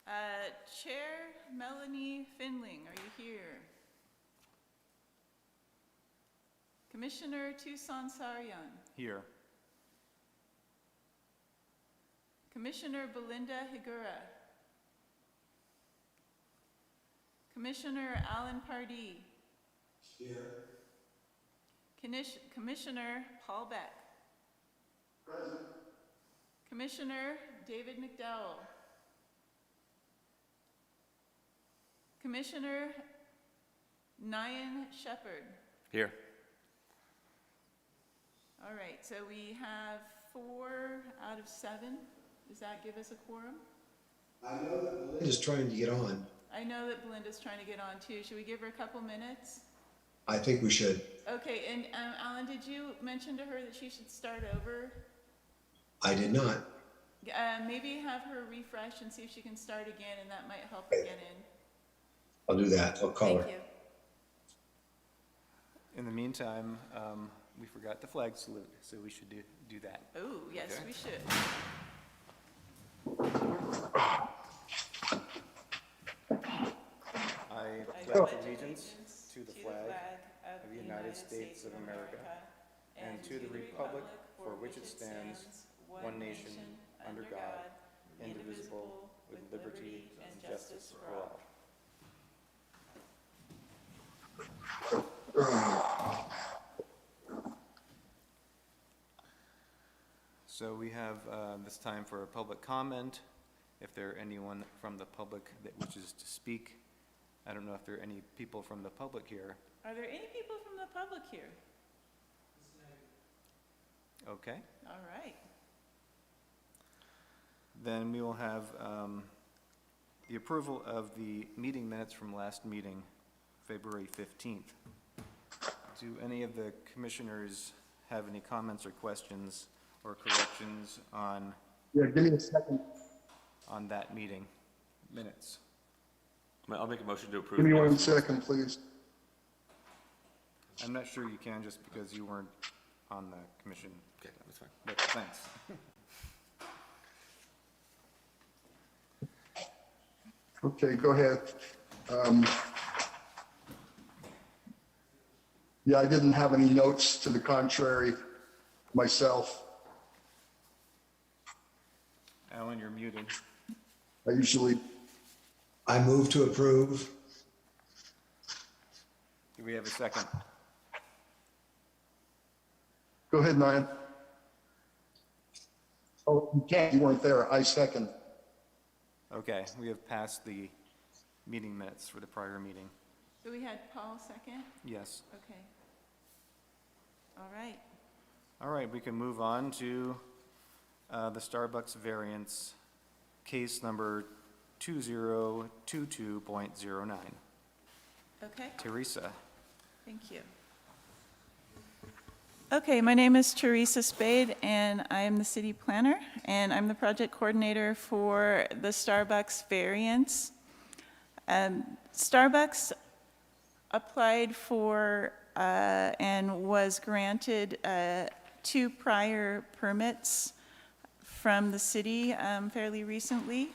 Chair Melanie Finling, are you here? Commissioner Tucson Sarian. Here. Commissioner Belinda Higura. Commissioner Alan Pardee. Here. Commissioner Paul Beck. Present. Commissioner David McDowell. Commissioner Nyan Shepherd. Here. All right, so we have 4 out of 7. Does that give us a quorum? I know that Belinda's trying to get on. I know that Belinda's trying to get on too. Should we give her a couple minutes? I think we should. Okay, and Alan, did you mention to her that she should start over? I did not. Maybe have her refresh and see if she can start again, and that might help her get in. I'll do that. I'll call her. Thank you. In the meantime, we forgot the flag salute, so we should do that. Oh, yes, Okay. we should. I pledge allegiance to the flag of the United States of America and to the republic for which it stands, one nation, under God, indivisible, with liberty and justice for all. So we have this time for a public comment. If there are anyone from the public that wishes to speak, I don't know if there are any people from the public here. Are there any people from the public here? Okay, All right. then we will have the approval of the meeting minutes from last meeting, February 15th. Do any of the commissioners have any comments or questions or corrections on Yeah, give me a second. that meeting minutes? I'll make a motion to approve. Give me one minutes. second, please. I'm not sure you can just because you weren't on the commission, Okay, that's fine. but thanks. Okay, go ahead. Yeah, I didn't have any notes to the contrary myself. Alan, you're muted. I usually, I move to approve. Do we have a second? go ahead, Nyan. Oh, you can't, you weren't there. I second. Okay, we have passed the meeting minutes for the prior meeting. So we had Paul second? Yes. Okay. All right. All right, we can move on to the Starbucks variance, case number 2022.09. Okay, Teresa. thank you. Okay, my name is Teresa Spade, and I am the city planner, and I'm the project coordinator for the Starbucks variance. Starbucks applied for and was granted 2 prior permits from the city fairly recently.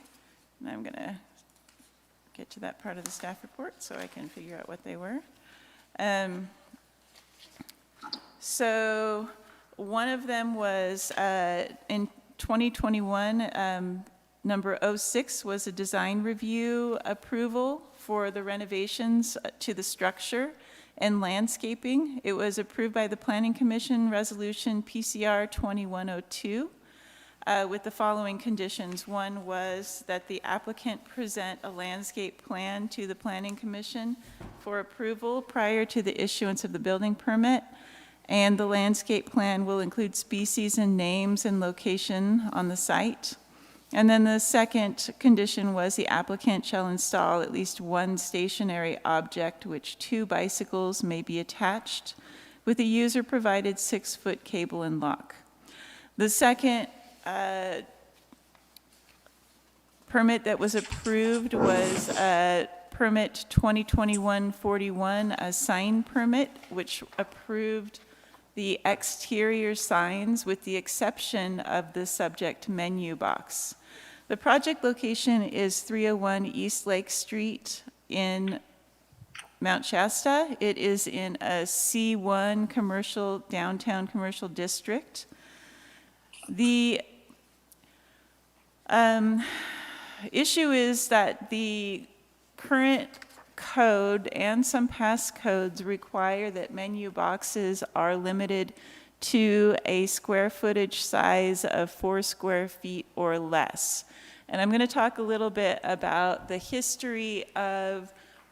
And I'm going to get to that part of the staff report so I can figure out what they were. So one of them was in 2021, number 06 was a design review approval for the renovations to the structure and landscaping. It was approved by the Planning Commission Resolution PCR 2102 with the following conditions. One was that the applicant present a landscape plan to the Planning Commission for approval prior to the issuance of the building permit. And the landscape plan will include species and names and location on the site. And then the second condition was the applicant shall install at least 1 stationary object which 2 bicycles may be attached with a user-provided 6-foot cable and lock. The second permit that was approved was permit 2021-41, a sign permit, which approved the exterior signs with the exception of the subject menu box. The project location is 301 East Lake Street in Mount Shasta. It is in a C1 commercial, downtown commercial district. The issue is that the current code and some past codes require that menu boxes are limited to a square footage size of 4 square feet or less. And I'm going to talk a little bit about the history of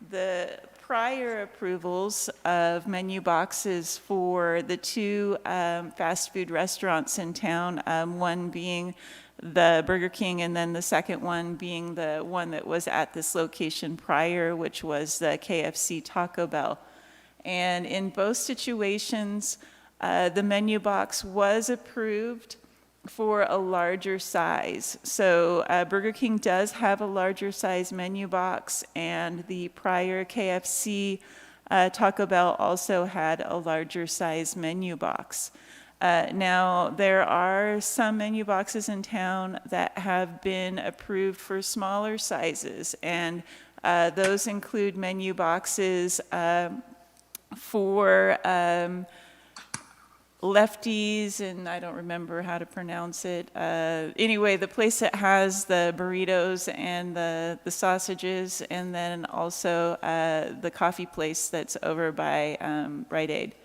the prior approvals of menu boxes for the two fast food restaurants in town, one being the Burger King, and then the second one being the one that was at this location prior, which was the KFC Taco Bell. And in both situations, the menu box was approved for a larger size. So Burger King does have a larger size menu box, and the prior KFC Taco Bell also had a larger size menu box. Now, there are some menu boxes in town that have been approved for smaller sizes, and those include menu boxes for Lefties, and I don't remember how to pronounce it. Anyway, the place that has the burritos and the sausages, and then also the coffee place that's over by Rite Aid.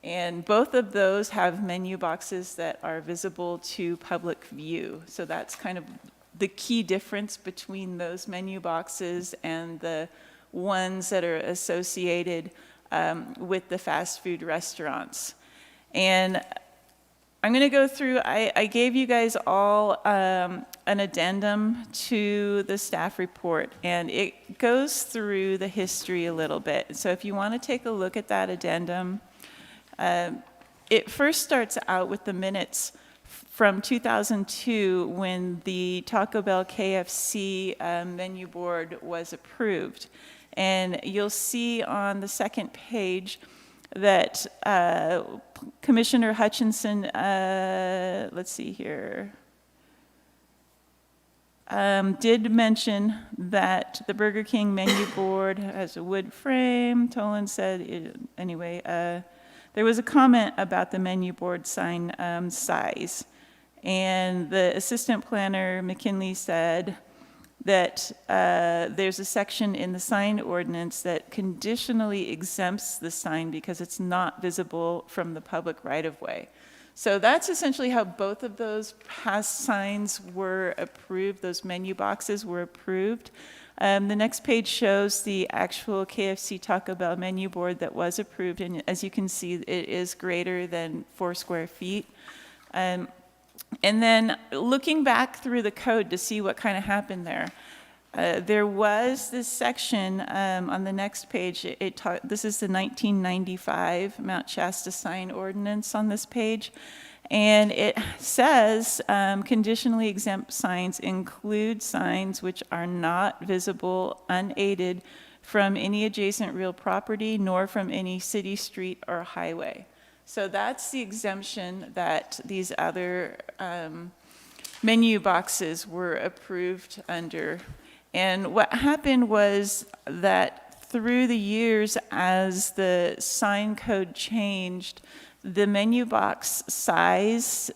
And both of those have menu boxes that are visible to public view. So that's kind of the key difference between those menu boxes and the ones that are associated with the fast food restaurants. And I'm going to go through, I gave you guys all an addendum to the staff report, and it goes through the history a little bit. So if you want to take a look at that addendum, it first starts out with the minutes from 2002 when the Taco Bell KFC menu board was approved. And you'll see on the second page that Commissioner Hutchinson, let's see here, did mention that the Burger King menu board has a wood frame. Tolan said, anyway, there was a comment about the menu board sign size. And the assistant planner, McKinley, said that there's a section in the sign ordinance that conditionally exempts the sign because it's not visible from the public right-of-way. So that's essentially how both of those past signs were approved, those menu boxes were approved. The next page shows the actual KFC Taco Bell menu board that was approved, and as you can see, it is greater than 4 square feet. And then looking back through the code to see what kind of happened there, there was this section on the next page. This is the 1995 Mount Shasta sign ordinance on this page. And it says conditionally exempt signs include signs which are not visible, unaided from any adjacent real property nor from any city, street, or highway. So that's the exemption that these other menu boxes were approved under. And what happened was that through the years, as the sign code changed, the menu box size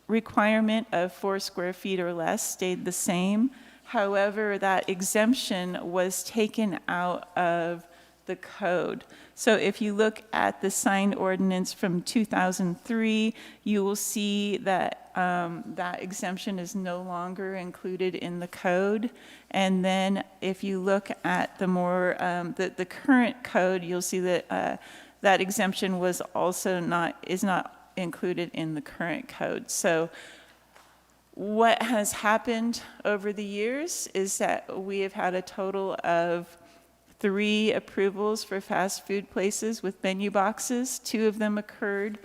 requirement of 4 square feet or less stayed the same. However, that exemption was taken out of the code. So if you look at the sign ordinance from 2003, you will see that that exemption is no longer included in the code. And then if you look at the more the current code, you'll see that that exemption was also not included in the current code. So what has happened over the years is that we have had a total of 3 approvals for fast food places with menu boxes. 2 of them occurred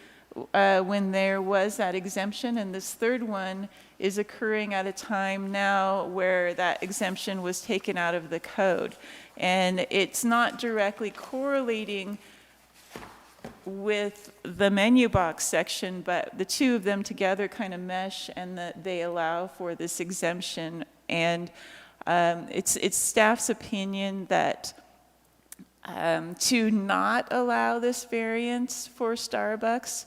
when there was that exemption, and this third one is occurring at a time now where that exemption was taken out of the code. And it's not directly correlating with the menu box section, but the two of them together kind of mesh, and that they allow for this exemption. And it's staff's opinion that to not allow this variance for Starbucks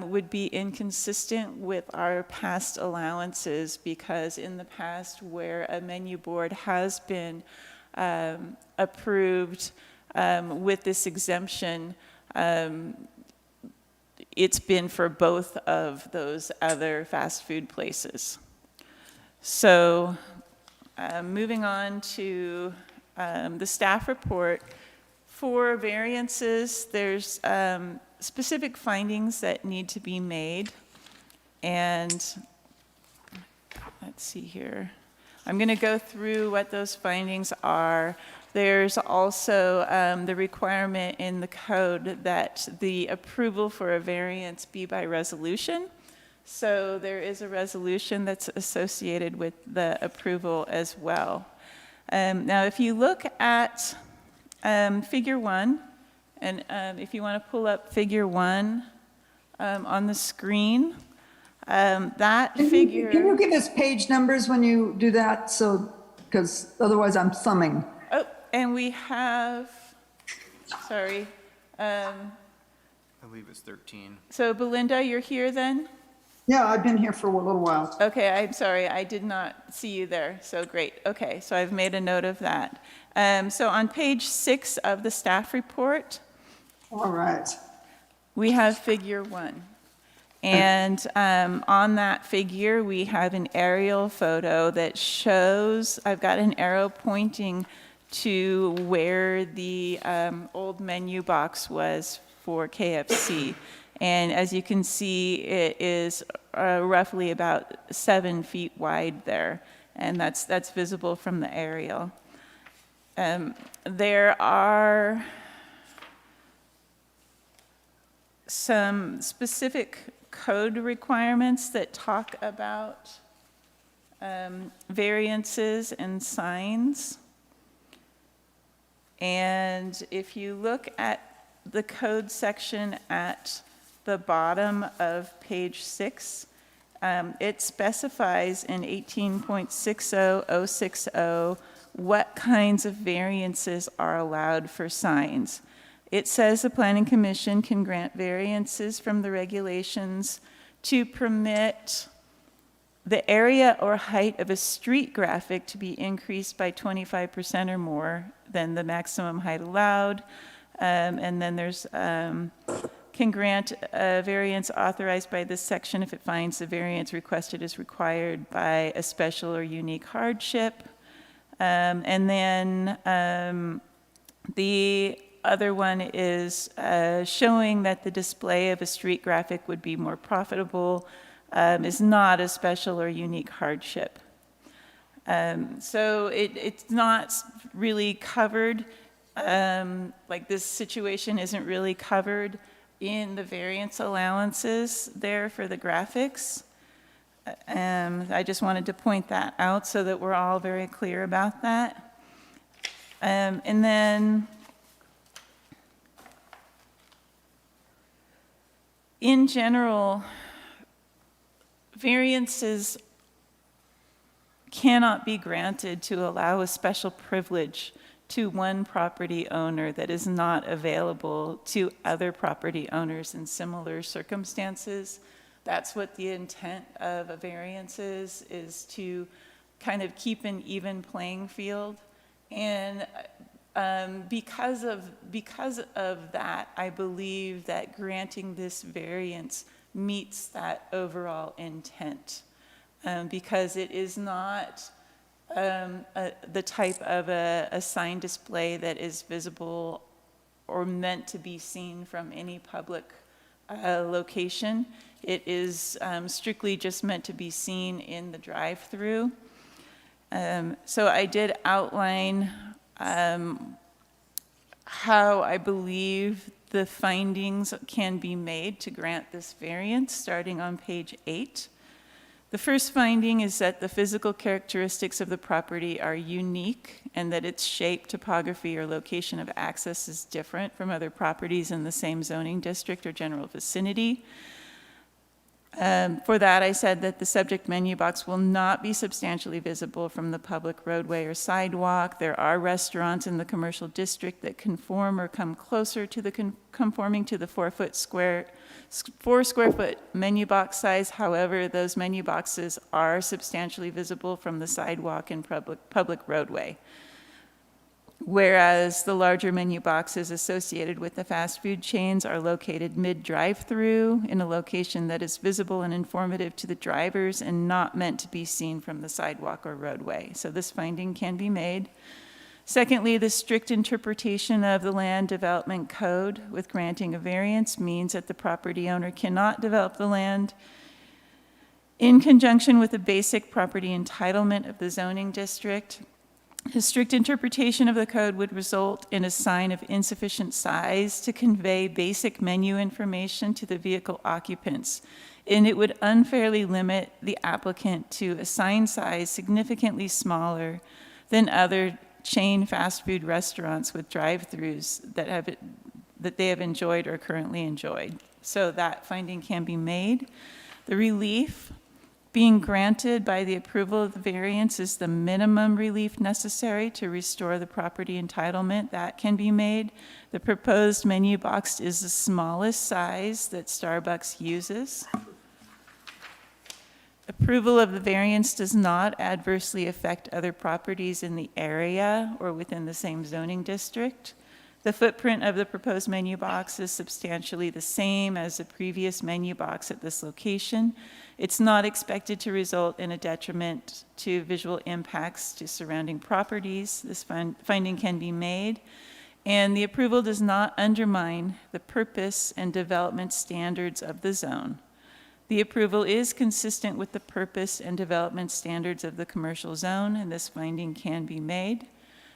would be inconsistent with our past allowances, because in the past where a menu board has been approved with this exemption, it's been for both of those other fast food places. So moving on to the staff report. For variances, there's specific findings that need to be made. And let's see here. I'm going to go through what those findings are. There's also the requirement in the code that the approval for a variance be by resolution. So there is a resolution that's associated with the approval as well. Now, if you look at Figure 1, and if you want to pull up Figure 1 on the screen, that figure... Can you give us page numbers when you do that? So, because otherwise I'm thumbing. Oh, and we have, sorry. I believe it's 13. So Belinda, you're here then? Yeah, I've been here for a little while. Okay, I'm sorry, I did not see you there, so great. Okay, so I've made a note of that. So on page 6 of the staff report, All right. we have Figure 1. And on that figure, we have an aerial photo that shows, I've got an arrow pointing to where the old menu box was for KFC. And as you can see, it is roughly about 7 feet wide there, and that's visible from the aerial. There are some specific code requirements that talk about variances and signs. And if you look at the code section at the bottom of page 6, it specifies in 18.60060 what kinds of variances are allowed for signs. It says the Planning Commission can grant variances from the regulations to permit the area or height of a street graphic to be increased by 25% or more than the maximum height allowed. And then there's can grant a variance authorized by this section if it finds the variance requested is required by a special or unique hardship. And then the other one is showing that the display of a street graphic would be more profitable is not a special or unique hardship. So it's not really covered, like this situation isn't really covered in the variance allowances there for the graphics. I just wanted to point that out so that we're all very clear about that. And then in general, variances cannot be granted to allow a special privilege to one property owner that is not available to other property owners in similar circumstances. That's what the intent of a variance is to kind of keep an even playing field. And because of that, I believe that granting this variance meets that overall intent, because it is not the type of a sign display that is visible or meant to be seen from any public location. It is strictly just meant to be seen in the drive-through. So I did outline how I believe the findings can be made to grant this variance, starting on page 8. The first finding is that the physical characteristics of the property are unique and that its shape, topography, or location of access is different from other properties in the same zoning district or general vicinity. For that, I said that the subject menu box will not be substantially visible from the public roadway or sidewalk. There are restaurants in the commercial district that conform or come closer to the conforming to the 4 square foot menu box size. However, those menu boxes are substantially visible from the sidewalk and public roadway. Whereas the larger menu boxes associated with the fast food chains are located mid-drive-through in a location that is visible and informative to the drivers and not meant to be seen from the sidewalk or roadway. So this finding can be made. Secondly, the strict interpretation of the Land Development Code with granting a variance means that the property owner cannot develop the land in conjunction with the basic property entitlement of the zoning district. A strict interpretation of the code would result in a sign of insufficient size to convey basic menu information to the vehicle occupants, and it would unfairly limit the applicant to a sign size significantly smaller than other chain fast food restaurants with drive-throughs that they have enjoyed or currently enjoyed. So that finding can be made. The relief being granted by the approval of the variance is the minimum relief necessary to restore the property entitlement. That can be made. The proposed menu box is the smallest size that Starbucks uses. Approval of the variance does not adversely affect other properties in the area or within the same zoning district. The footprint of the proposed menu box is substantially the same as the previous menu box at this location. It's not expected to result in a detriment to visual impacts to surrounding properties. This finding can be made. And the approval does not undermine the purpose and development standards of the zone. The approval is consistent with the purpose and development standards of the commercial zone, and this finding can be made.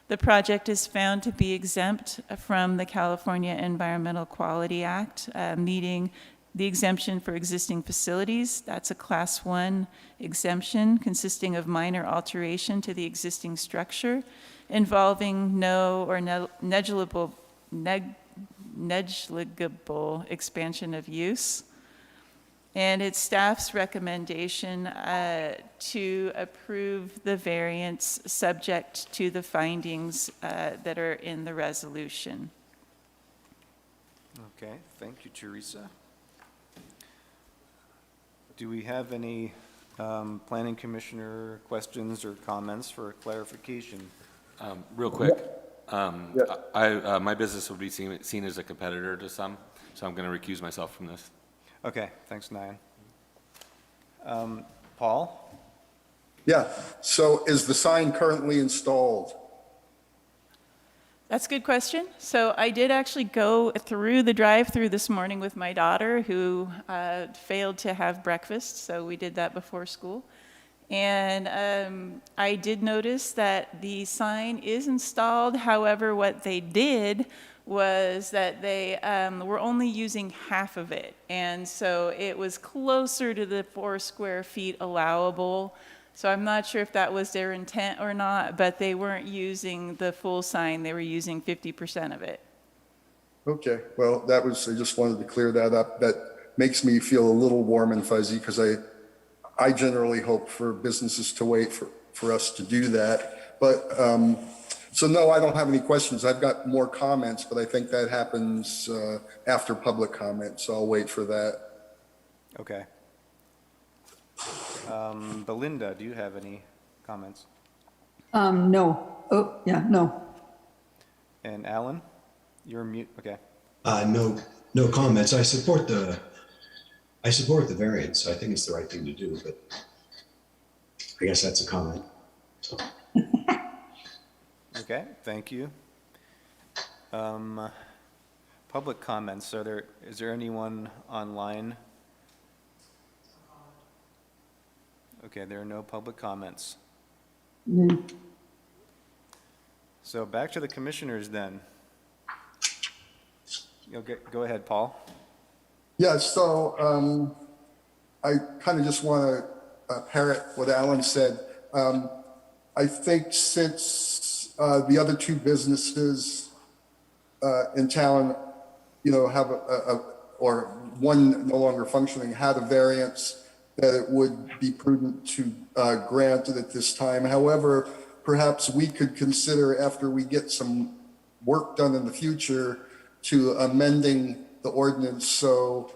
The project is found to be exempt from the California Environmental Quality Act, meeting the exemption for existing facilities. That's a Class 1 exemption consisting of minor alteration to the existing structure involving no or negligible expansion of use. And it's staff's recommendation to approve the variance subject to the findings that are in the resolution. Okay, thank you, Teresa. Do we have any planning commissioner questions or comments for clarification? Real quick, my business would be seen as a competitor to some, so I'm going to recuse myself from this. Okay, thanks, Nyan. Paul? Yeah, so is the sign currently installed? That's a good question. So I did actually go through the drive-through this morning with my daughter who failed to have breakfast, so we did that before school. And I did notice that the sign is installed. However, what they did was that they were only using half of it. And so it was closer to the 4 square feet allowable. So I'm not sure if that was their intent or not, but they weren't using the full sign. They were using 50% of it. Okay, well, I just wanted to clear that up. That makes me feel a little warm and fuzzy because I generally hope for businesses to wait for us to do that. But, so no, I don't have any questions. I've got more comments, but I think that happens after public comment, so I'll wait for that. Okay. Belinda, do you have any comments? No. Oh, yeah, no. And Alan, you're mute, okay. No comments. I support the variance. I think it's the right thing to do, but I guess that's a comment. So. Okay, thank you. Public comments, is there anyone online? Okay, there are no public comments. So back to the commissioners then. Go ahead, Paul. Yeah, so I kind of just want to parrot what Alan said. I think since the other two businesses in town, have or one no longer functioning had a variance, that it would be prudent to grant it at this time. However, perhaps we could consider, after we get some work done in the future, to amending the ordinance so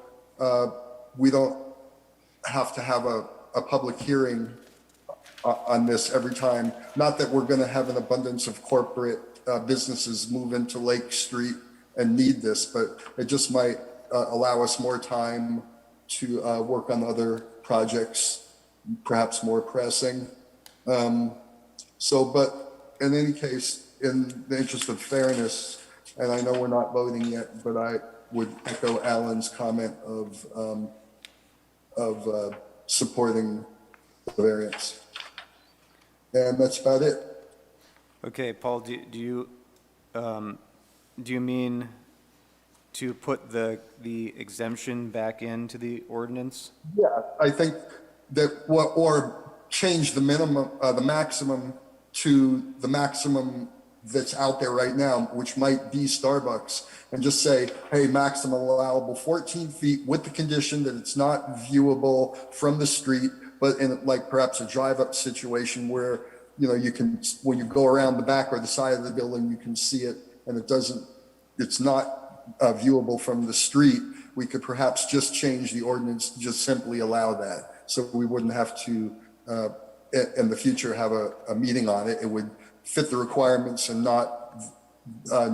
we don't have to have a public hearing on this every time. Not that we're going to have an abundance of corporate businesses move into Lake Street and need this, but it just might allow us more time to work on other projects, perhaps more pressing. But in any case, in the interest of fairness, and I know we're not voting yet, but I would echo Alan's comment of supporting the variance. And that's about it. Okay, Paul, do you mean to put the exemption back into the ordinance? Yeah, I think that or change the minimum, the maximum to the maximum that's out there right now, which might be Starbucks, and just say, hey, maximum allowable 14 feet with the condition that it's not viewable from the street, but in like perhaps a drive-up situation where, you can, when you go around the back or the side of the building, you can see it, and it's not viewable from the street. We could perhaps just change the ordinance to just simply allow that. So we wouldn't have to, in the future, have a meeting on it. It would fit the requirements and not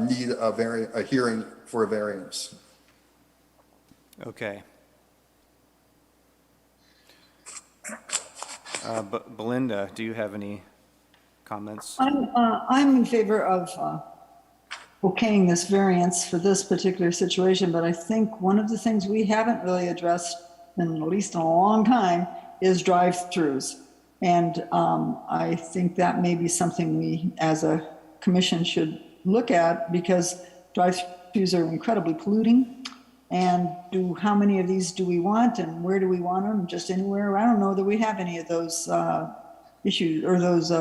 need a hearing for a variance. Okay. But Belinda, do you have any comments? I'm in favor of okaying this variance for this particular situation, but I think one of the things we haven't really addressed, in at least in a long time, is drive-throughs. And I think that may be something we, as a commission, should look at, because drive-throughs are incredibly polluting. And how many of these do we want, and where do we want them? Just anywhere? I don't know that we have any of those issues or those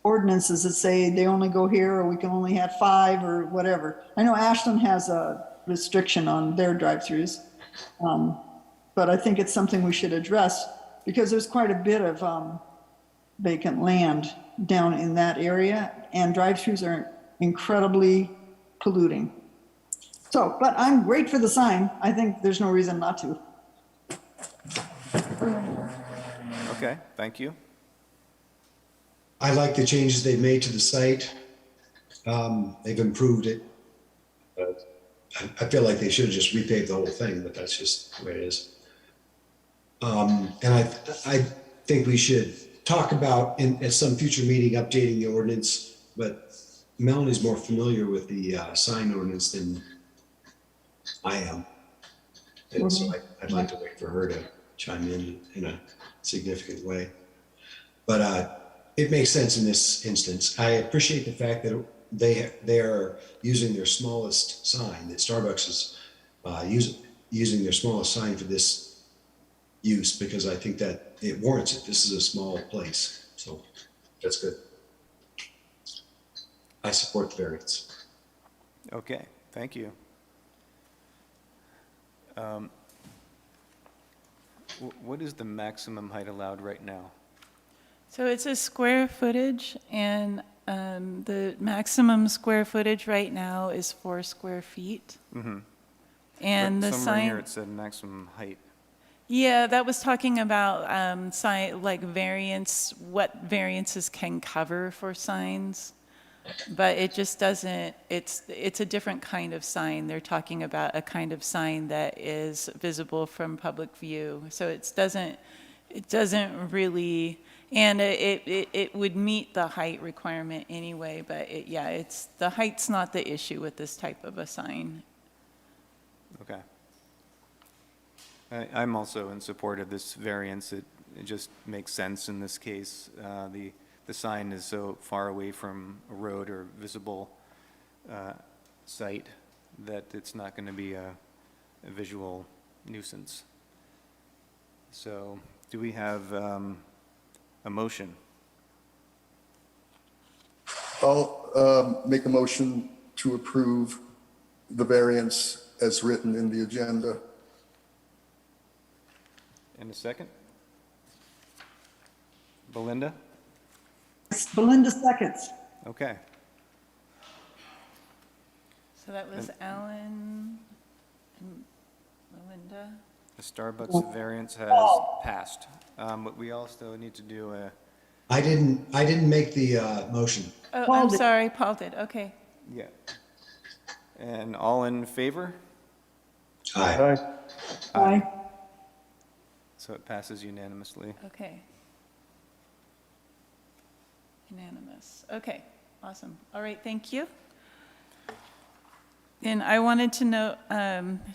ordinances that say they only go here, or we can only have 5 or whatever. I know Ashland has a restriction on their drive-throughs, but I think it's something we should address, because there's quite a bit of vacant land down in that area, and drive-throughs are incredibly polluting. So, but I'm great for the sign. I think there's no reason not to. Okay, thank you. I like the changes they've made to the site. They've improved it. But I feel like they should have just repaved the whole thing, but that's just the way it is. And I think we should talk about at some future meeting updating the ordinance, but Melanie's more familiar with the sign ordinance than I am. And so I'd like to wait for her to chime in a significant way. But it makes sense in this instance. I appreciate the fact that they are using their smallest sign, that Starbucks is using their smallest sign for this use, because I think that it warrants it. This is a small place, so that's good. I support the variance. Okay, thank you. What is the maximum height allowed right now? So it's a square footage, and the maximum square footage right now is 4 square feet. Mm-hmm. And the Somewhere here sign, it said maximum height. yeah, that was talking about sign, like variance, what variances can cover for signs. But it just doesn't, it's a different kind of sign. They're talking about a kind of sign that is visible from public view. So it doesn't really, and it would meet the height requirement anyway, but the height's not the issue with this type of a sign. Okay. I'm also in support of this variance. It just makes sense in this case. The sign is so far away from a road or visible site that it's not going to be a visual nuisance. So do we have a motion? I'll make a motion to approve the variance as written in the agenda. In a second? Belinda? Belinda seconds. Okay. So that was Alan and Melinda. The Starbucks variance has passed. But we also need to do a, I didn't make the motion. Oh, Paul I'm did. sorry, Paul did, okay. yeah. And all in favor? Aye. Aye. So it passes unanimously. Okay. Unanimous. Okay, awesome. All right, thank you. And I wanted to know,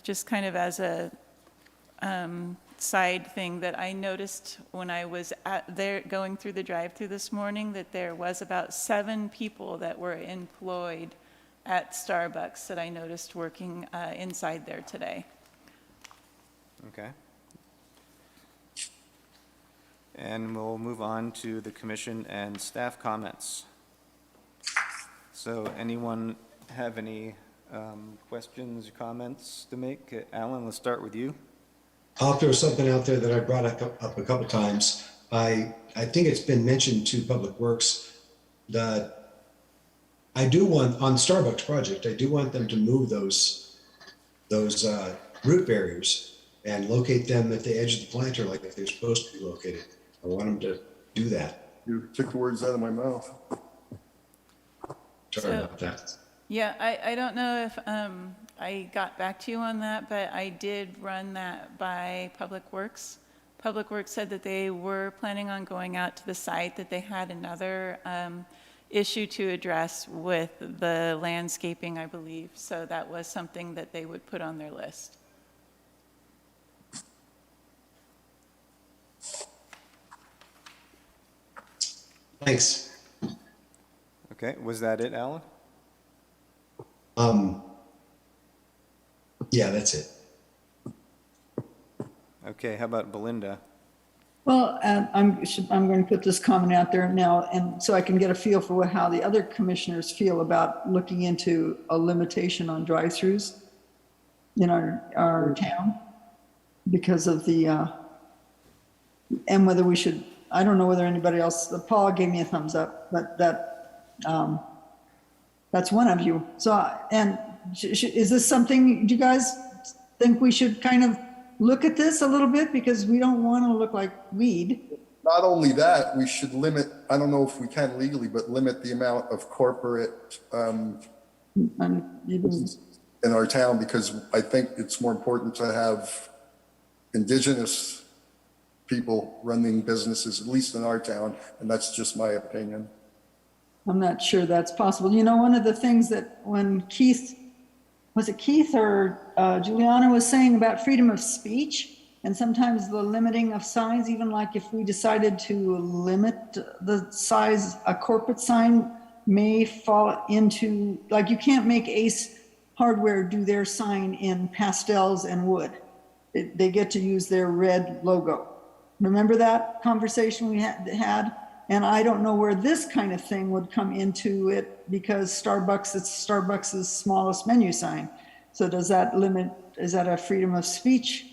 just kind of as a side thing, that I noticed when I was there going through the drive-through this morning, that there was about 7 people that were employed at Starbucks that I noticed working inside there today. Okay. And we'll move on to the commission and staff comments. So anyone have any questions or comments to make? Alan, let's start with you. I'll throw something out there that I brought up a couple times. I think it's been mentioned to Public Works that I do want, on Starbucks project, I do want them to move those root barriers and locate them at the edge of the planter like they're supposed to be located. I want them to do that. You took the words out of my mouth. Sorry about that. Yeah, I don't know if I got back to you on that, but I did run that by Public Works. Public Works said that they were planning on going out to the site, that they had another issue to address with the landscaping, I believe. So that was something that they would put on their list. Thanks. Okay, was that it, Alan? Yeah, that's it. Okay, how about Belinda? Well, I'm going to put this comment out there now, and so I can get a feel for how the other commissioners feel about looking into a limitation on drive-throughs in our town because of the, and whether we should, I don't know whether anybody else, Paul gave me a thumbs up, but that's one of you. So, and is this something, do you guys think we should kind of look at this a little bit, because we don't want to look like weed? Not only that, we should limit, I don't know if we can legally, but limit the amount of corporate And even, in our town, because I think it's more important to have indigenous people running businesses, at least in our town, and that's just my opinion. I'm not sure that's possible. You know, one of the things that when Keith, was it Keith or Juliana was saying about freedom of speech, and sometimes the limiting of signs, even like if we decided to limit the size, a corporate sign may fall into, like you can't make Ace Hardware do their sign in pastels and wood. They get to use their red logo. Remember that conversation we had? And I don't know where this kind of thing would come into it, because Starbucks, it's Starbucks' smallest menu sign. So does that limit, is that a freedom of speech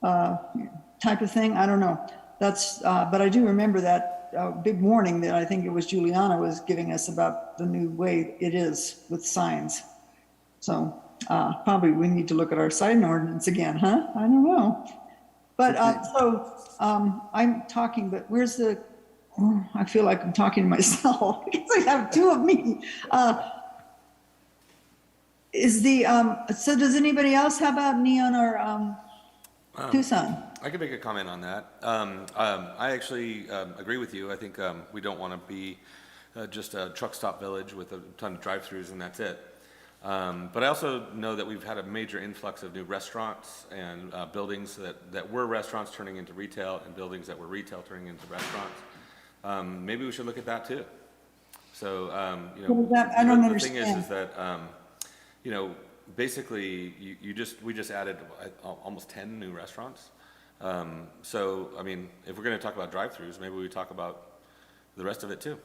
type of thing? I don't know. That's, but I do remember that big warning that I think it was Juliana was giving us about the new way it is with signs. So probably we need to look at our sign ordinance again, huh? I don't know. But I'm talking, but where's the, oh, I feel like I'm talking to myself because I have 2 of me. Is the, so does anybody else have a neon or Tucson? I could make a comment on that. I actually agree with you. I think we don't want to be just a truck stop village with a ton of drive-throughs and that's it. But I also know that we've had a major influx of new restaurants and buildings that were restaurants turning into retail, and buildings that were retail turning into restaurants. Maybe we should look at that too. So, you know, What is that? I don't the understand. thing is that, you know, basically we just added almost 10 new restaurants. So, I mean, if we're going to talk about drive-throughs, maybe we talk about the rest of it too.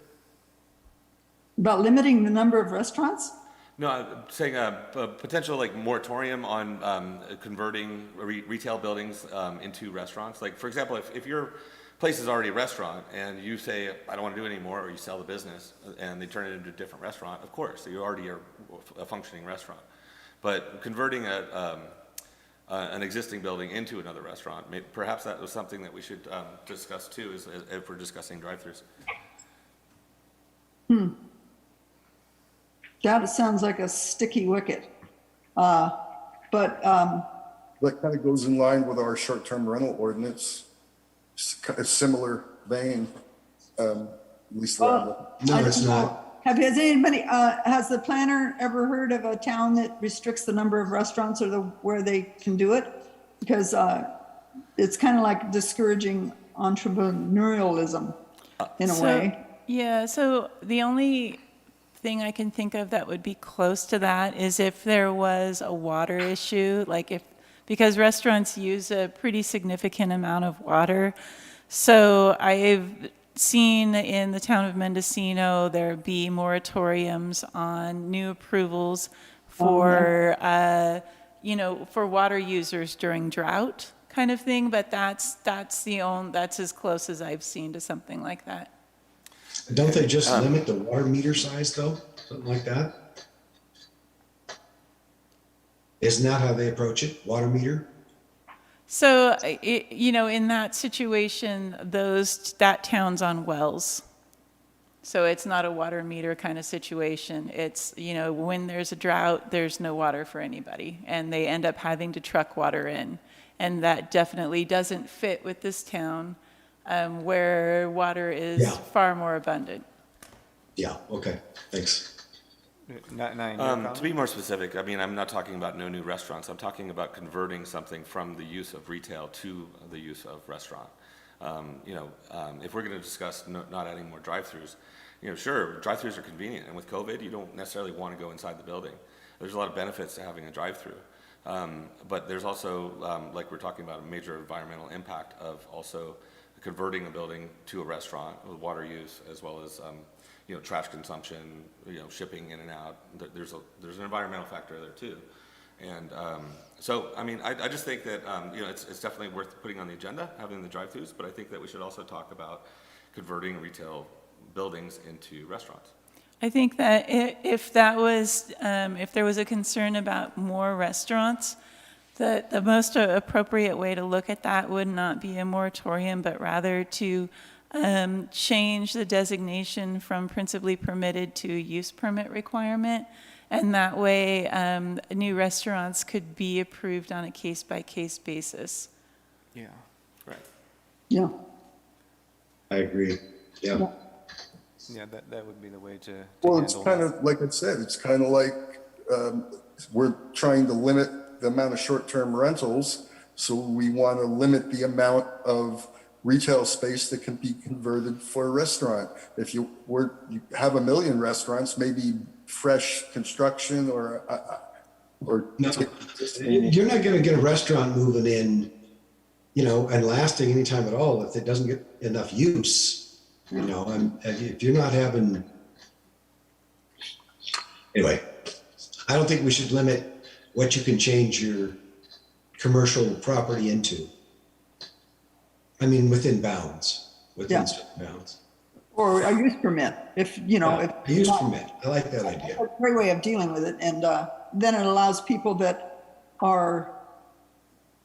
About limiting the number of restaurants? No, I'm saying a potential like moratorium on converting retail buildings into restaurants. Like, for example, if your place is already a restaurant and you say, I don't want to do it anymore, or you sell the business and they turn it into a different restaurant, of course, you already are a functioning restaurant. But converting an existing building into another restaurant, perhaps that was something that we should discuss too, if we're discussing drive-throughs. That sounds like a sticky wicket. But That kind of goes in line with our short-term rental ordinance. A similar vein, at least the way I look. No, I it's don't know. not. Has anybody, has the planner ever heard of a town that restricts the number of restaurants or where they can do it? Because it's kind of like discouraging entrepreneurialism in a way. Yeah, so the only thing I can think of that would be close to that is if there was a water issue, because restaurants use a pretty significant amount of water. So I've seen in the town of Mendocino, there be moratoriums on new approvals for, for water users during drought kind of thing, but that's as close as I've seen to something like that. Don't they just limit the water meter size though? Something like that? Isn't that how they approach it? Water meter? So, in that situation, that town's on wells. So it's not a water meter kind of situation. It's, when there's a drought, there's no water for anybody, and they end up having to truck water in. And that definitely doesn't fit with this town, where water is far more abundant. Yeah, okay, thanks. To be more specific, I mean, I'm not talking about no new restaurants. I'm talking about converting something from the use of retail to the use of restaurant. If we're going to discuss not adding more drive-throughs, sure, drive-throughs are convenient, and with COVID, you don't necessarily want to go inside the building. There's a lot of benefits to having a drive-through. But there's also, like we're talking about, a major environmental impact of also converting a building to a restaurant with water use, as well as trash consumption, shipping in and out. There's an environmental factor there too. And so, I mean, I just think that it's definitely worth putting on the agenda, having the drive-throughs, but I think that we should also talk about converting retail buildings into restaurants. I think that if there was a concern about more restaurants, the most appropriate way to look at that would not be a moratorium, but rather to change the designation from principally permitted to use permit requirement. And that way, new restaurants could be approved on a case-by-case basis. Yeah. Right. Yeah. I agree, yeah. Yeah, that would be the way to Well, it's handle kind that. of, like I said, it's kind of like we're trying to limit the amount of short-term rentals, so we want to limit the amount of retail space that can be converted for a restaurant. If you have 1 million restaurants, maybe fresh construction or No, you're not gonna get a restaurant moving in, and lasting anytime at all if it doesn't get enough use. And if you're not having, anyway, I don't think we should limit what you can change your commercial property into. I mean, within bounds, Yeah. certain bounds. Or a use permit, if. A use permit, I like that idea. A great way of dealing with it, and then it allows people that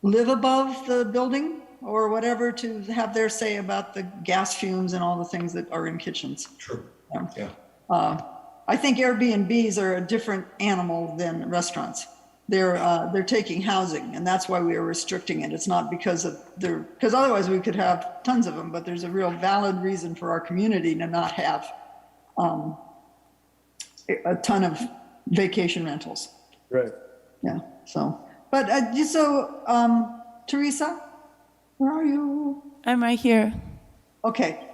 live above the building or whatever to have their say about the gas fumes and all the things that are in kitchens. Sure, Yeah. yeah. I think Airbnbs are a different animal than restaurants. They're taking housing, and that's why we are restricting it. It's not because otherwise we could have tons of them, but there's a real valid reason for our community to not have a ton of vacation rentals. right. Yeah, so, but Teresa, where are you? I'm right here. Okay,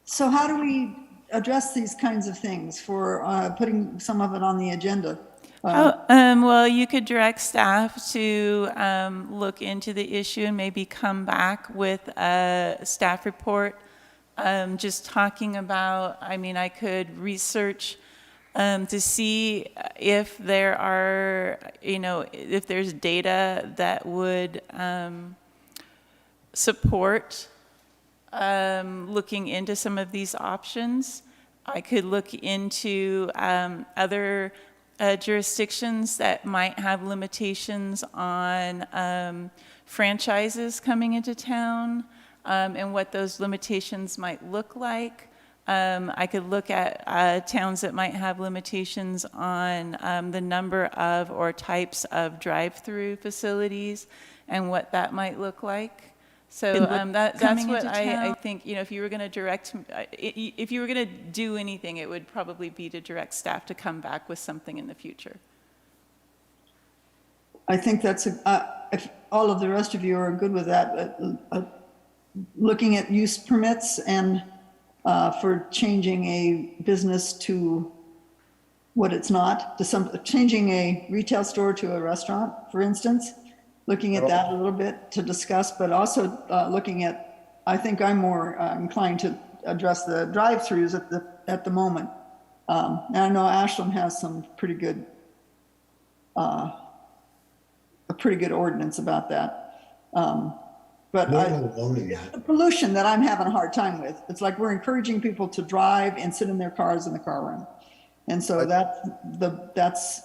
so how do we address these kinds of things for putting some of it on the agenda? Well, you could direct staff to look into the issue and maybe come back with a staff report, just talking about, I mean, I could research to see if there are, if there's data that would support looking into some of these options. I could look into other jurisdictions that might have limitations on franchises coming into town, and what those limitations might look like. I could look at towns that might have limitations on the number of or types of drive-through facilities and what that might look like. So that's coming what into I town. think, if you were going to if you were going to do anything, it would probably be to direct staff to come back with something in the future. I think that's, if all of the rest of you are good with that, looking at use permits and for changing a business to what it's not, changing a retail store to a restaurant, for instance, looking at that a little bit to discuss, but also looking at, I think I'm more inclined to address the drive-throughs at the moment. And I know Ashland has some pretty good, a pretty good ordinance about that. But No one owning the that. pollution that I'm having a hard time with, it's like we're encouraging people to drive and sit in their cars in the car room. And so that's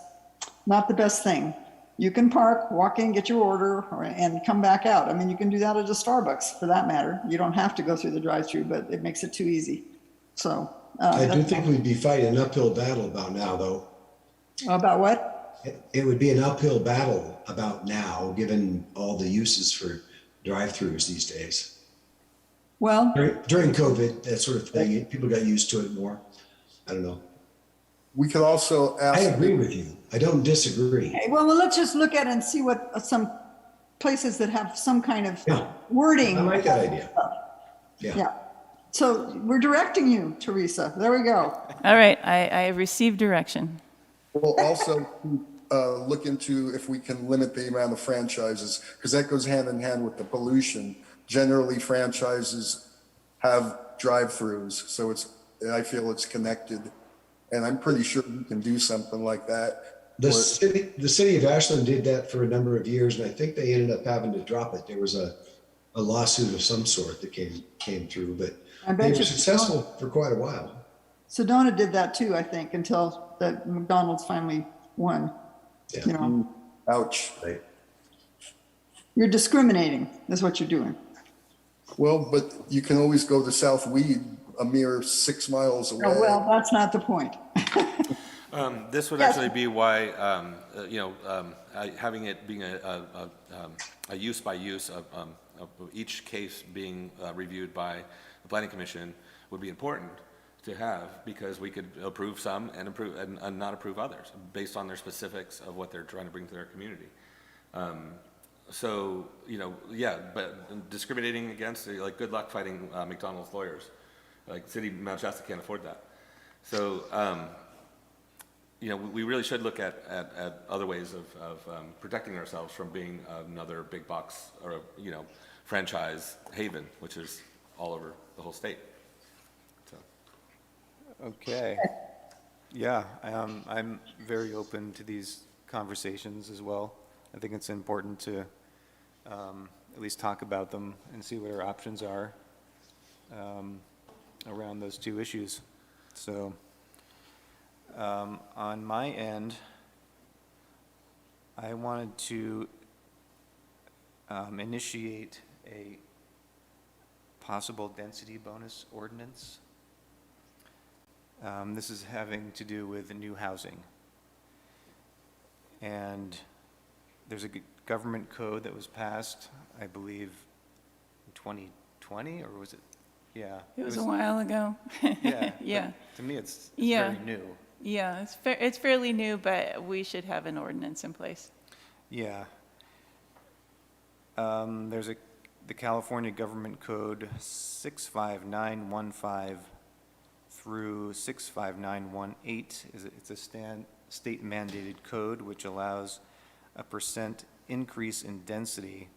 not the best thing. You can park, walk in, get your order, and come back out. I mean, you can do that at a Starbucks for that matter. You don't have to go through the drive-through, but it makes it too easy. So. I do think we'd be fighting an uphill battle about now, though. About what? It would be an uphill battle about now, given all the uses for drive-throughs these days. Well, During COVID, that sort of thing, people got used to it more. I don't know. We could also I ask, agree with you. I don't disagree. okay, well, let's just look at it and see what some places that have some kind of Yeah. wording. I like that idea. Yeah. Yeah. So we're directing you, Teresa. There we go. All right, I have received direction. we'll also look into if we can limit the amount of franchises, because that goes hand in hand with the pollution. Generally, franchises have drive-throughs, so I feel it's connected. And I'm pretty sure we can do something like that. The city of Ashland did that for a number of years, and I think they ended up having to drop it. There was a lawsuit of some sort that came through, but I they bet were you successful for quite a while. Sedona did that too, I think, until the McDonald's finally won. Yeah. You know, Ouch. Right. you're discriminating, is what you're doing. Well, but you can always go to South Weed, a mere 6 miles away. Oh, well, that's not the point. This would Yes. actually be why, having it being a use by use of each case being reviewed by the planning commission would be important to have, because we could approve some and not approve others based on their specifics of what they're trying to bring to their community. So, yeah, but discriminating against, like, good luck fighting McDonald's lawyers. Like, City of Mount Shasta can't afford that. So, we really should look at other ways of protecting ourselves from being another big box or, franchise haven, which is all over the whole state. So, Okay. Yeah, I'm very open to these conversations as well. I think it's important to at least talk about them and see what our options are around those two issues. So on my end, I wanted to initiate a possible density bonus ordinance. This is having to do with new housing. And there's a government code that was passed, I believe, in 2020, or was it? Yeah. It was a while ago. Yeah. Yeah. but To me, it's Yeah. very new. Yeah, it's fairly new, but we should have an ordinance in place. Yeah. There's the California Government Code 65915 through 65918. It's a state mandated code, which allows a percent increase in density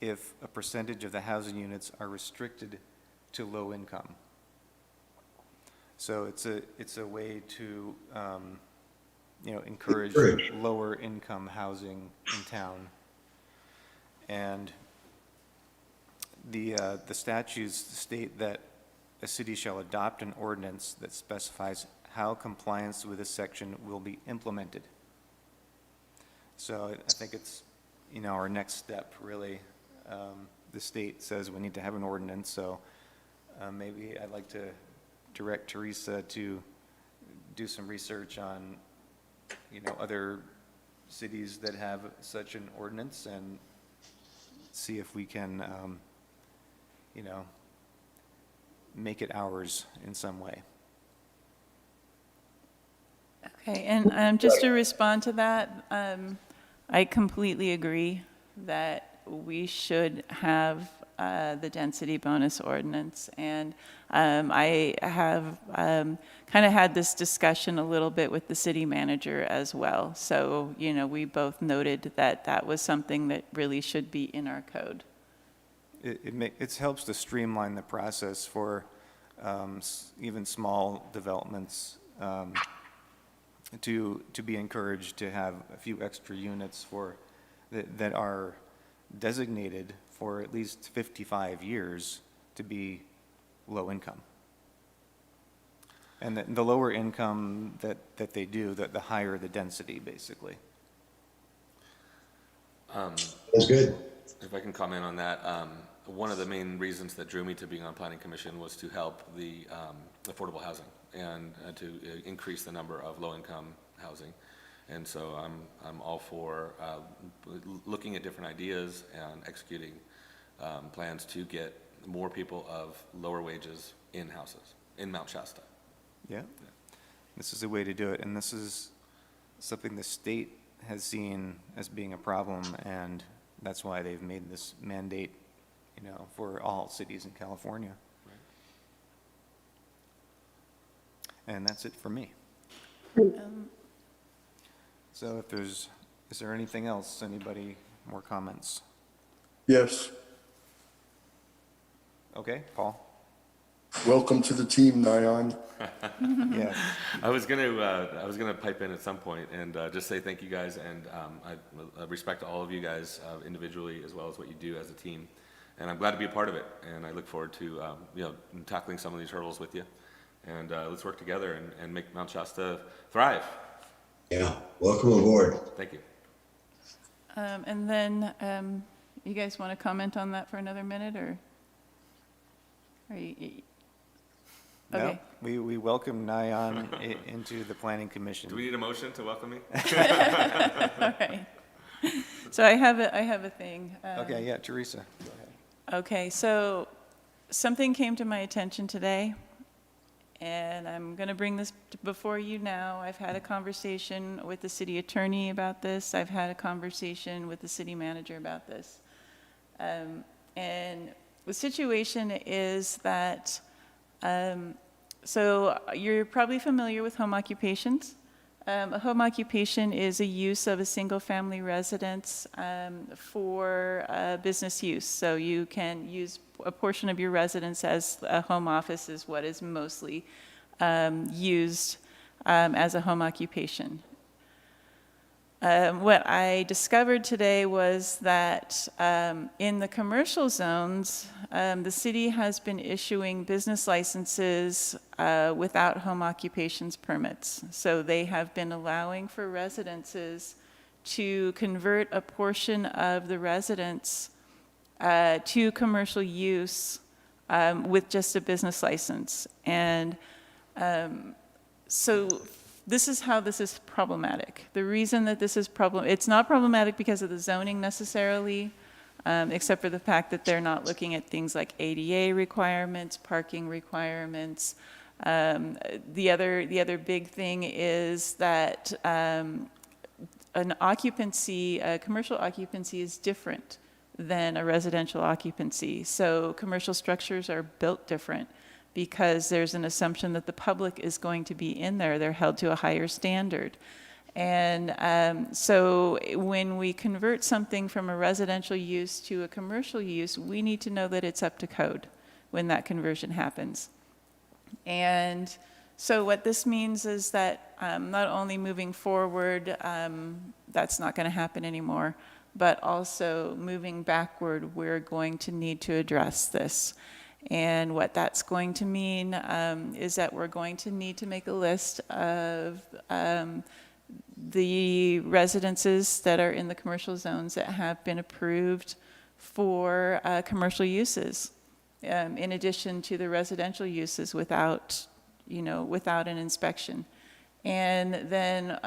if a percentage of the housing units are restricted to low income. So it's a way to, encourage Encourage. lower income housing in town. And the statutes state that a city shall adopt an ordinance that specifies how compliance with this section will be implemented. So I think it's, our next step, really. The state says we need to have an ordinance, so maybe I'd like to direct Teresa to do some research on, other cities that have such an ordinance and see if we can, make it ours in some way. Okay, and just to respond to that, I completely agree that we should have the density bonus ordinance. And I have kind of had this discussion a little bit with the city manager as well. So, we both noted that that was something that really should be in our code. It helps to streamline the process for even small developments to be encouraged to have a few extra units that are designated for at least 55 years to be low income. And the lower income that they do, the higher the density, basically. That's good. If I can comment on that, one of the main reasons that drew me to being on Planning Commission was to help the affordable housing and to increase the number of low-income housing. And so I'm all for looking at different ideas and executing plans to get more people of lower wages in houses in Mount Shasta. Yeah. This is a way to do it, and this is something the state has seen as being a problem, and that's why they've made this mandate, for all cities in California. Right. And that's it for me. So is there anything else? Anybody, more comments? Yes. Okay, Paul? Welcome to the team, Nyan. Yeah. I was gonna pipe in at some point and just say thank you guys, and I respect all of you guys individually as well as what you do as a team, and I'm glad to be a part of it. And I look forward to tackling some of these hurdles with you, and let's work together and make Mount Shasta thrive. Yeah, welcome aboard. Thank you. And then, you guys want to comment on that for another minute, or? Are you? Okay. No, we welcome Nyan into the Planning Commission. Do we need a motion to welcome me? All right. So I have a thing. Okay, yeah, Teresa, go ahead. Okay, so something came to my attention today, and I'm going to bring this before you now. I've had a conversation with the city attorney about this. I've had a conversation with the city manager about this. And the situation is that, so you're probably familiar with home occupations. A home occupation is a use of a single-family residence for business use. So you can use a portion of your residence as a home office is what is mostly used as a home occupation. What I discovered today was that in the commercial zones, the city has been issuing business licenses without home occupations permits. So they have been allowing for residences to convert a portion of the residence to commercial use with just a business license. And so this is how this is problematic. The reason that this is it's not problematic because of the zoning necessarily, except for the fact that they're not looking at things like ADA requirements, parking requirements. The other big thing is that an occupancy, a commercial occupancy is different than a residential occupancy. So commercial structures are built different, because there's an assumption that the public is going to be in there. They're held to a higher standard. And so when we convert something from a residential use to a commercial use, we need to know that it's up to code when that conversion happens. And so what this means is that not only moving forward, that's not going to happen anymore, but also moving backward, we're going to need to address this. And what that's going to mean is that we're going to need to make a list of the residences that are in the commercial zones that have been approved for commercial uses, in addition to the residential uses without an inspection. And then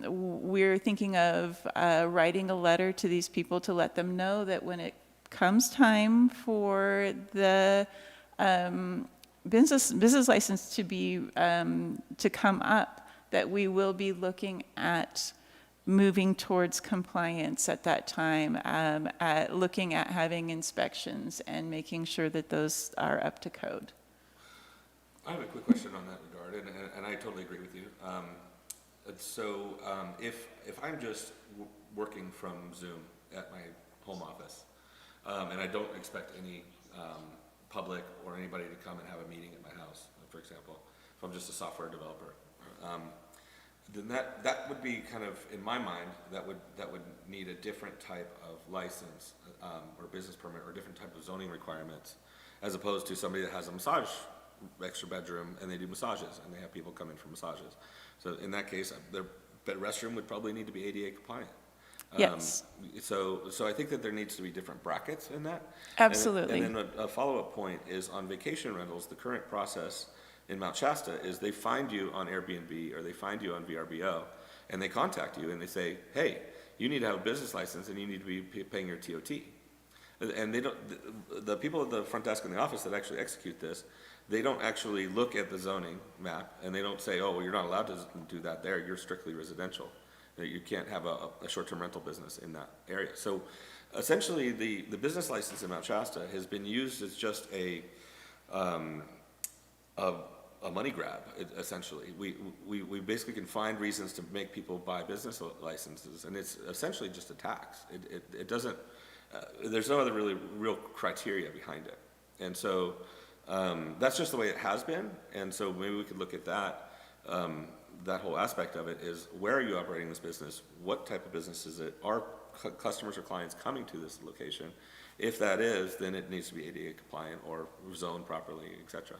we're thinking of writing a letter to these people to let them know that when it comes time for the business license to be to come up, that we will be looking at moving towards compliance at that time, at looking at having inspections and making sure that those are up to code. I have a quick question on that regard, and I totally agree with you. If I'm just working from Zoom at my home office, and I don't expect any public or anybody to come and have a meeting at my house, for example, if I'm just a software developer, then that would be kind of, in my mind, that would need a different type of license or business permit or different type of zoning requirements, as opposed to somebody that has a massage extra bedroom and they do massages and they have people come in for massages. So in that case, their restroom would probably need to be ADA compliant. Yes. So I think that there needs to be different brackets in that. Absolutely. And then a follow-up point is on vacation rentals, the current process in Mount Shasta is they find you on Airbnb or they find you on VRBO and they contact you and they say, hey, you need to have a business license and you need to be paying your TOT. And they don't, the people at the front desk in the office that actually execute this, they don't actually look at the zoning map and they don't say, oh, well, you're not allowed to do that there, you're strictly residential. You can't have a short-term rental business in that area. So essentially the business license in Mount Shasta has been used as just a money grab, essentially. We basically can find reasons to make people buy business licenses, and it's essentially just a tax. It doesn't, there's no other really real criteria behind it. And so that's just the way it has been, and so maybe we could look at that. That whole aspect of it is, where are you operating this business? What type of business is it? Are customers or clients coming to this location? If that is, then it needs to be ADA compliant or zoned properly, et cetera.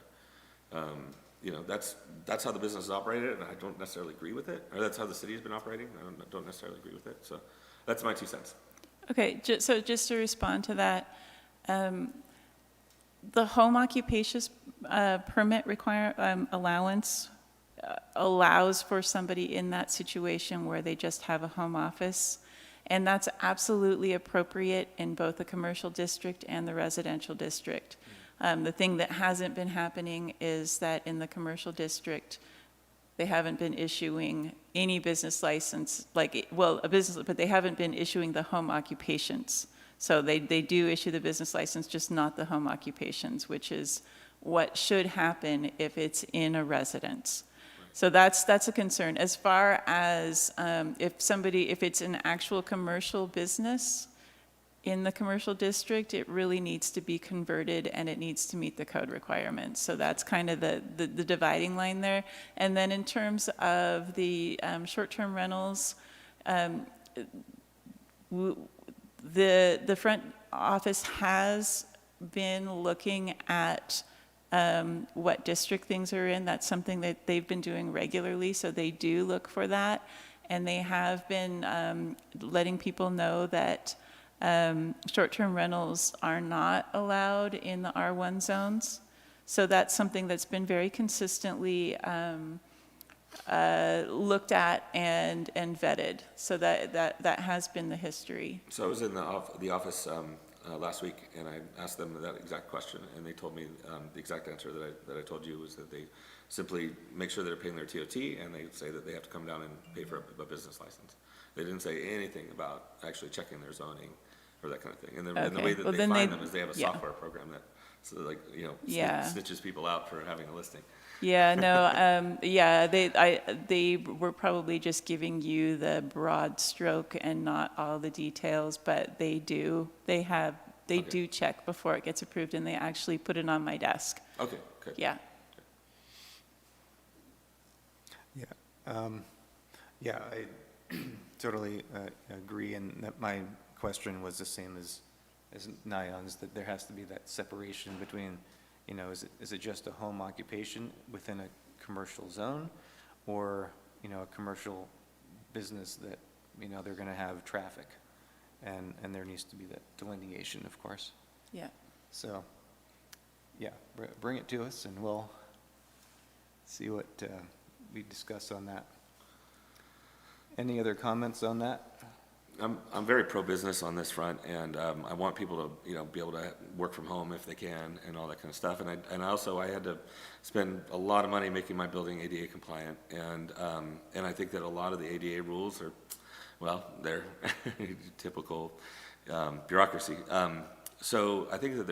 That's how the business is operated, and I don't necessarily agree with it. Or that's how the city has been operating. I don't necessarily agree with it. So that's my 2 cents. Okay, so just to respond to that, the home occupations permit allowance allows for somebody in that situation where they just have a home office, and that's absolutely appropriate in both the commercial district and the residential district. The thing that hasn't been happening is that in the commercial district, they haven't been issuing any business license, a business, but they haven't been issuing the home occupations. So they do issue the business license, just not the home occupations, which is what should happen if it's in a residence. So that's a concern. As far as if it's an actual commercial business in the commercial district, it really needs to be converted and it needs to meet the code requirements. So that's kind of the dividing line there. And then in terms of the short-term rentals, the front office has been looking at what district things are in. That's something that they've been doing regularly, so they do look for that. And they have been letting people know that short-term rentals are not allowed in the R1 zones. So that's something that's been very consistently looked at and vetted. So that has been the history. So I was in the office last week, and I asked them that exact question, and they told me the exact answer that I told you was that they simply make sure they're paying their TOT, and they say that they have to come down and pay for a business license. They didn't say anything about actually checking their zoning or that kind of thing. And the way that they find them is they have a software program So like, you know, Yeah. snitches people out for having a listing. Yeah, no, yeah, they were probably just giving you the broad stroke and not all the details, but they do check before it gets approved, and they actually put it on my desk. Okay, good. Yeah. Yeah, I totally agree, and that my question was the same as Nyan's, that there has to be that separation between, you know, is it just a home occupation within a commercial zone, or, you know, a commercial business that, you know, they're gonna have traffic, and there needs to be that delineation, of course. Yeah. So, yeah, bring it to us, and we'll see what we discuss on that. Any other comments on that? I'm very pro-business on this front, and I want people to, you know, be able to work from home if they can, and all that kind of stuff. And also, I had to spend a lot of money making my building ADA compliant, and I think that a lot of the ADA rules are, well, they're typical bureaucracy. So I think that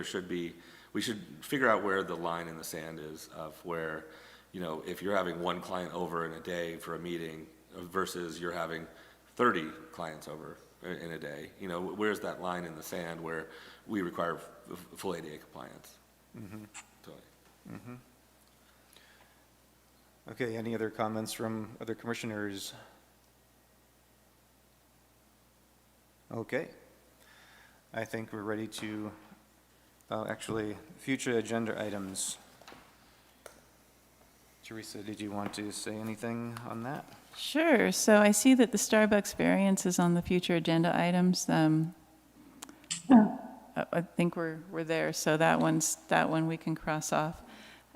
we should figure out where the line in the sand is of where, you know, if you're having one client over in a day for a meeting versus you're having 30 clients over in a day, you know, where's that line in the sand where we require full ADA compliance? Mm-hmm. Totally. Mm-hmm. Okay, any other comments from other commissioners? Okay. I think we're ready to, actually, future agenda items. Teresa, did you want to say anything on that? Sure. So I see that the Starbucks variance is on the future agenda items. I think we're there, so that one we can cross off.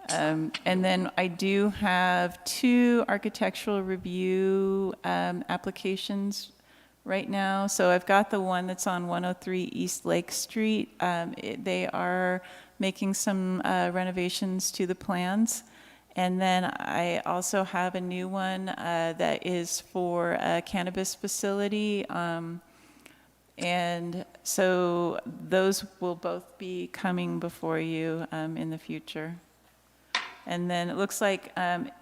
And then I do have 2 architectural review applications right now. So I've got the one that's on 103 East Lake Street. They are making some renovations to the plans. And then I also have a new one that is for a cannabis facility. And so those will both be coming before you in the future. And then it looks like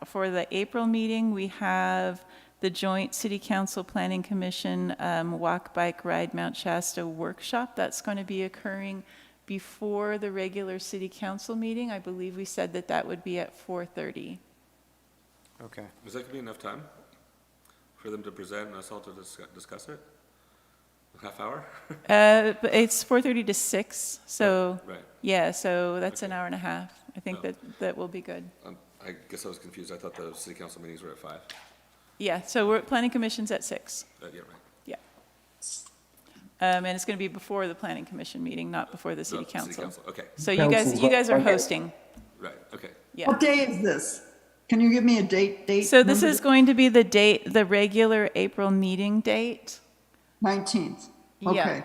for the April meeting, we have the Joint City Council Planning Commission Walk, Bike, Ride Mount Shasta workshop. That's going to be occurring before the regular city council meeting. I believe we said that that would be at 4:30. Okay. Is that going to be enough time for them to present and us all to discuss it? A half hour? But it's 4:30 to 6, so, Right. yeah, so that's an Okay. hour and a half. I think Oh. that will be good. I guess I was confused. I thought the city council meetings were at 5. Yeah, so planning commission's at 6. Yeah, right. Yeah. And it's going to be before the planning commission meeting, not before the city No, council. Okay, So you guys are hosting. right, okay. Yeah. What day is this? Can you give me a date? So this Remember is going to be the regular April meeting date. 19th. Yeah. Okay.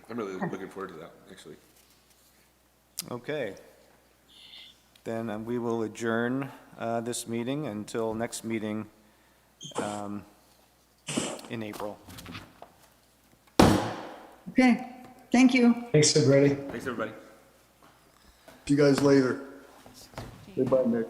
I'm really looking forward to that, actually. Okay. Then we will adjourn this meeting until next meeting in April. Okay. Thank you. Thanks, everybody. Thanks, everybody. See you guys later. Goodbye, Nick.